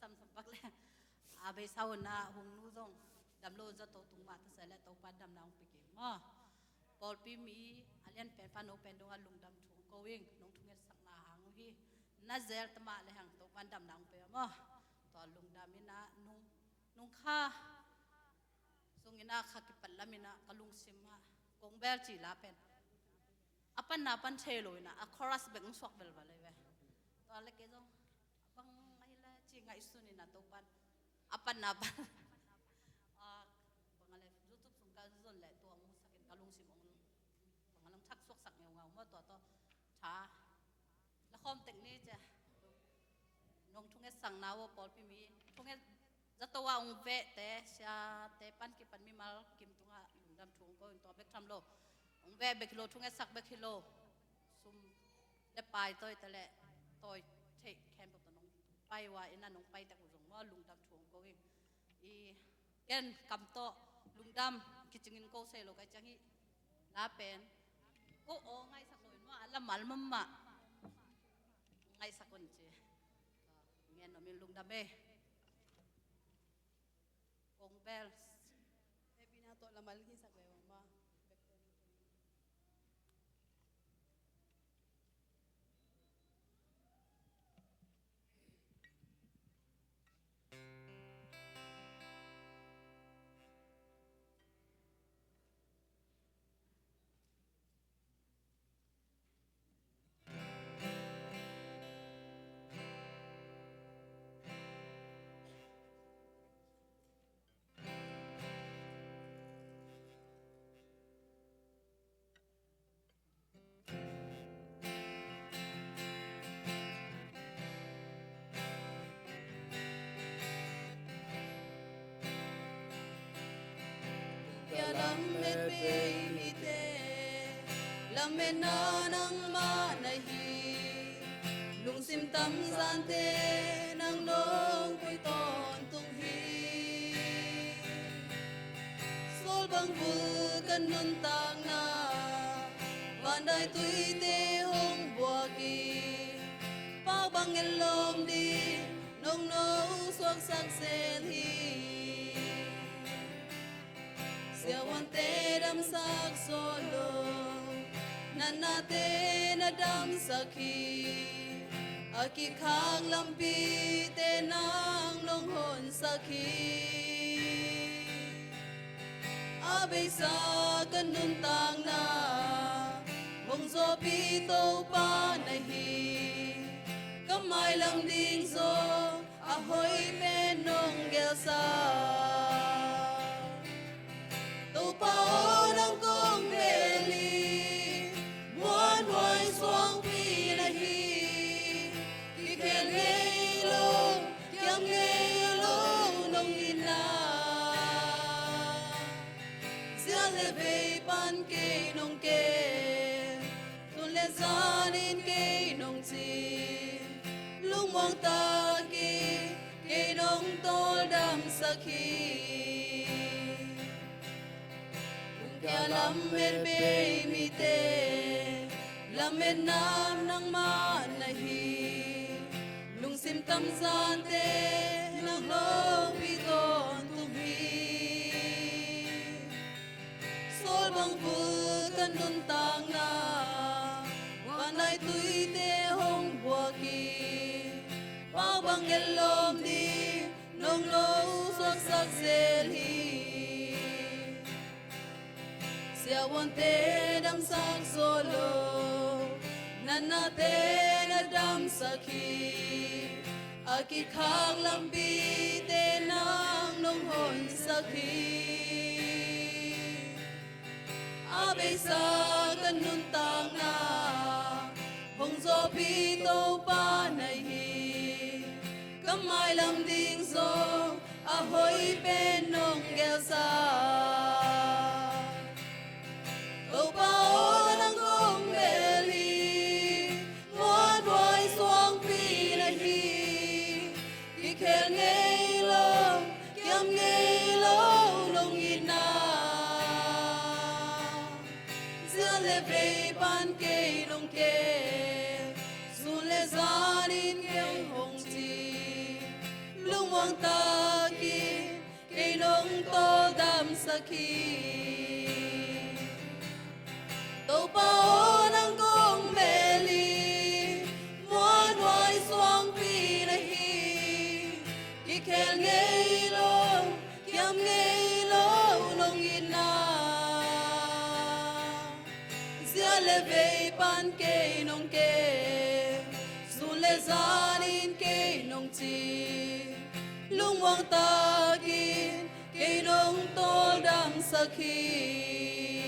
sam sam pak le abe sau na hung nu dong dam lo za to tung ma ta sa le to pa dam na ong piki ma pol pi mi alian pen pa no pen dong a lung dam thung ko wing nong thung et sak na hang hi na zel ta ma le hang to pan dam na ong pe ma to lung dam ina nung kha sung ina kha ki pal lamina kalung sim ha kong bel chi la pen apan na pan thelo ina a chorus beng swak bel ba le ve to le ke jong bang ai la chi ngai sun ina to pan apan na pan bangale youtube sung ka zon le to ang sakin kalung sim ong bangalang thak swak sak ngau ngau ma to tha la khom tek ni cha nong thung e sang na wo pol pi mi thung e zatawa ong ve te sia te pan ki pan mi mal kim tunga lungdam thung ko to bek tham lo ong ve bek kilo thung e sak bek kilo sum le pai toy tale toy thei khem to nong pai wa ina nong pai ta ku jong ma lungdam thung ko i ken kam to lungdam kichingin ko se lo kai changi la pen o ngai sak lo ma la mal mamma ngai sakon che ngen no min lungdam be kong bells maybe na to la mal hi sak le ma lam met be hi te lam met na nang ma na hi lung sim tam san te nang nong pui ton tung hi sol bang bu kan nun tang na van dai tui te hong bua ki pa bang en lom di nong no suak sak sel hi sia wan te dam sak solo nana te na dam sakhi aki khang lampi te nang long hon sakhi abe sa kan nun tang na mong zo pi to pa nahi kamai lang ding zo ahoy pe nong gel sa nang kong beli muan hoài xoang pi na hi ki khen nghe lo kiam nghe lo nong in na zia le ve pan ke nong ke tun le zan in ke nong chi lung mong ta ki ke nong tol dam sakhi ya lam met be mi te lam met nam nang ma na hi lung sim tam san te nang lo pi ton tu hi sol bang bu kan nun tang na wan nai tui te hong bua ki pa bang el lom di nong lo suak sak sel hi sia wan te dam sak solo nana te na dam sakhi aki khang lampi te nang nong hon sakhi abe sa kan nun tang na hong zo pi to pa nai hi kamai lam ding zo ahoy pe nong gel sa về ban kê đông kê dù lệ gian in kêu hồng chi lung lung wang ta ki cây nông tô đam sa khi tàu bao nang gong mê li muan hoài xoang pi na hi ki khen ngây lo kiam ngây lo nong ina zia le ve pan ke nong ke su le zan in ke nong chi lung wang ta ki cây nông tô đam sa khi